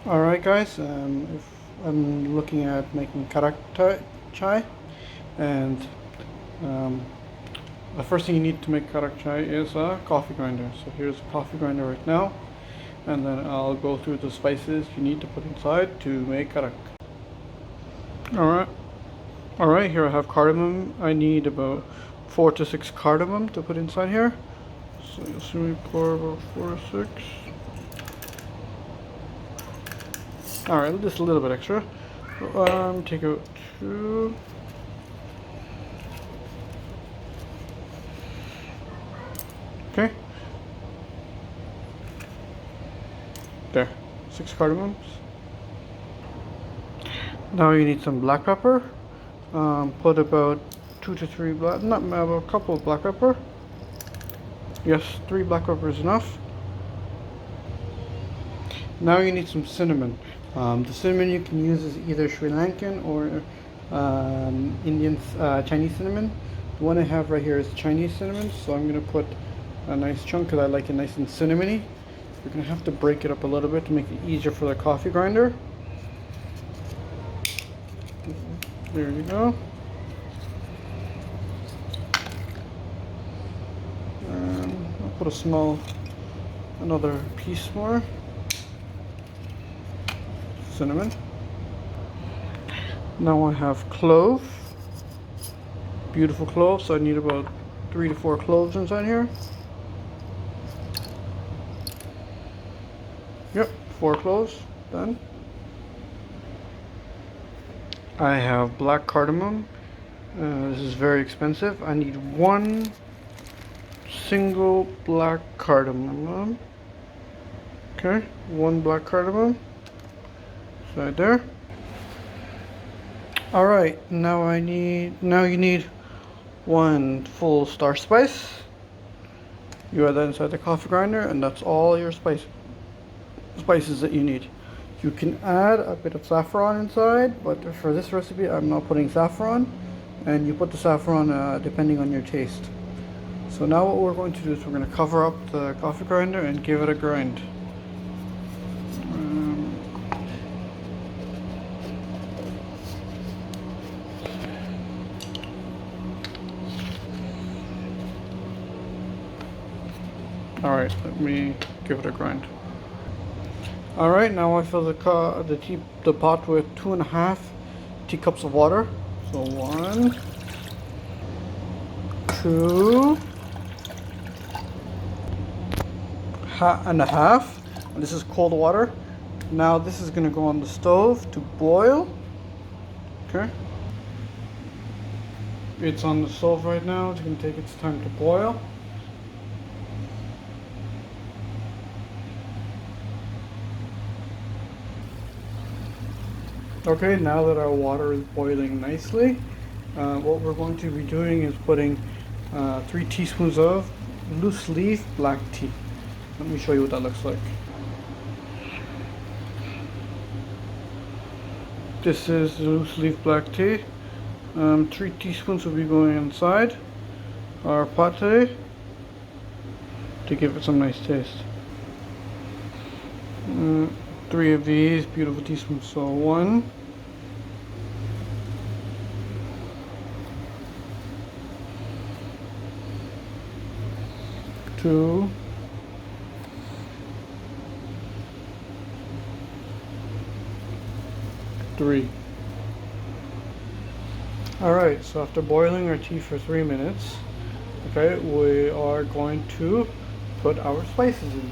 Alright guys, if I'm looking at making Karak Chai, and um, the first thing you need to make Karak Chai is a coffee grinder. So here's a coffee grinder right now, and then I'll go through the spices you need to put inside to make Karak. Alright, alright, here I have cardamom. I need about 4 to 6 cardamom to put inside here. So you'll see me pour about 4 or 6. Alright, just a little bit extra. Take out 2. Okay. There. 6 cardamoms. Now you need some black pepper. Put about 2 to 3 a couple of black pepper. Yes, 3 black pepper is enough. Now you need some cinnamon. The cinnamon you can use is either Sri Lankan or Indian, Chinese cinnamon. The one I have right here is Chinese cinnamon, so I'm going to put a nice chunk because I like it nice and cinnamony. You're going to have to break it up a little bit to make it easier for the coffee grinder. There you go. And I'll put another piece more. Cinnamon. Now I have clove. Beautiful cloves, so I need about 3 to 4 cloves inside here. Yep, 4 cloves, done. I have black cardamom. This is very expensive. I need 1 single black cardamom. Okay, 1 black cardamom. Right there. Alright, now you need 1 full star spice. You add that inside the coffee grinder, and that's all your spices that you need. You can add a bit of saffron inside, but for this recipe I'm not putting saffron, and you put the saffron depending on your taste. So now what we're going to do is we're going to cover up the coffee grinder and give it a grind. Alright, let me give it a grind. Alright, now I fill the pot with 2.5 teacups of water. So 1, 2, and a half. And this is cold water. Now this is going to go on the stove to boil. Okay. It's on the stove right now. It's going to take its time to boil. Okay, now that our water is boiling nicely, what we're going to be doing is putting 3 teaspoons of loose leaf black tea. Let me show you what that looks like. This is loose leaf black tea. 3 teaspoons will be going inside our pate to give it some nice taste. 3 of these beautiful teaspoons. So 1, 2, 3. Alright, so after boiling our tea for 3 minutes, okay, we are going to put our spices in.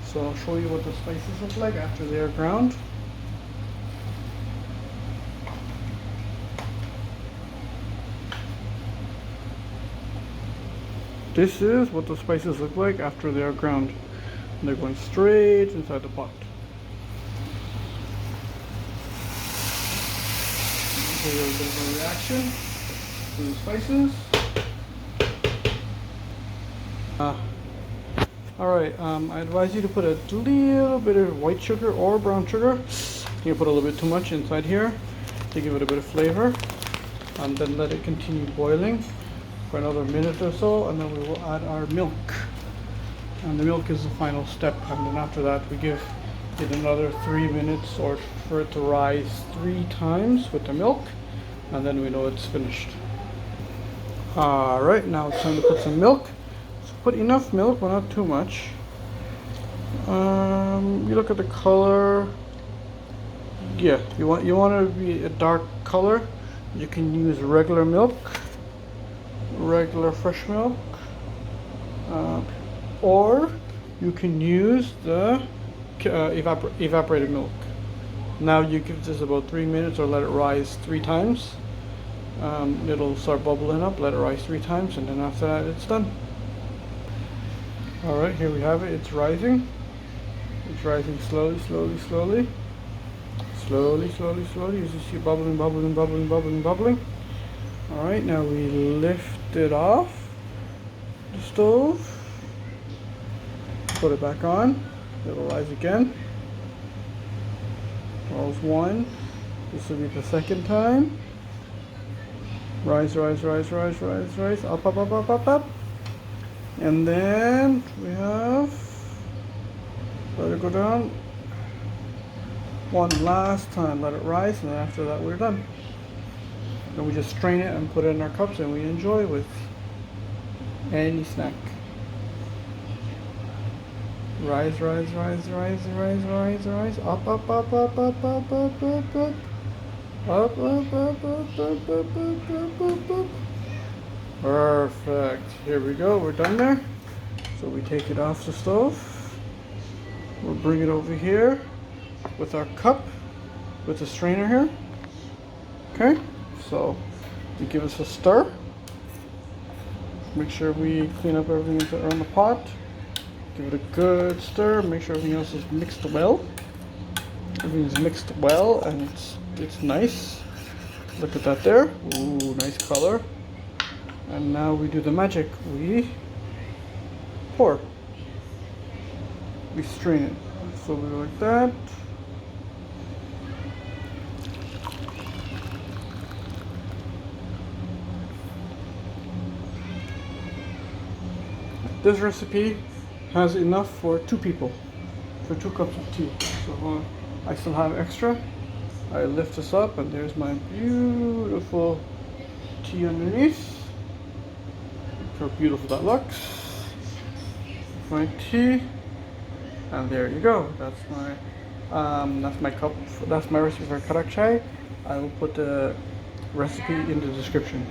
So I'll show you what the spices look like after they are ground. This is what the spices look like after they are ground. And they're going straight inside the pot. Here's a bit of a reaction to the spices. Alright, I advise you to put a little bit of white sugar or brown sugar. You put a little bit too much inside here to give it a bit of flavor. And then let it continue boiling for another minute or so, and then we will add our milk. And the milk is the final step, and then after that we give Get another 3 minutes or for it to rise 3 times with the milk, and then we know it's finished. Alright, now it's time to put some milk. So put enough milk, but not too much. You look at the color. Yeah, you want to be a dark color. You can use regular milk, regular fresh milk, or you can use the evaporated milk. Now you give this about 3 minutes or let it rise 3 times. It'll start bubbling up, let it rise 3 times, and then after that it's done. Alright, here we have it. It's rising. It's rising slowly, slowly, slowly. Slowly, slowly, slowly. You just see bubbling, bubbling, bubbling, bubbling, bubbling. Alright, now we lift it off the stove. Put it back on. It'll rise again. Rolls 1. This will be the second time. Rise, rise, rise, rise, rise, rise. Up, up, up, up, up, up. And then we have, let it go down. One last time, let it rise, and then after that we're done. Then we just strain it and put it in our cups and we enjoy with any snack. Rise, rise, rise, rise, rise, rise, rise. Up, up, up, up, up, up, up, up, up. Up, up, up, up, up, up, up, up, up. Perfect. Here we go. We're done there. So we take it off the stove. We'll bring it over here with our cup, with the strainer here. Okay. So we give us a stir. Make sure we clean up everything around the pot. Give it a good stir. Make sure everything else is mixed well. Everything's mixed well and it's nice. Look at that there. Ooh, nice color. And now we do the magic. We pour. We strain it. So we go like that. This recipe has enough for 2 people, for 2 cups of tea. So I still have extra. I lift this up and there's my beautiful tea underneath. Look how beautiful that looks. My tea, and there you go. That's my cup. That's my recipe for Karak Chai. I will put the recipe in the description.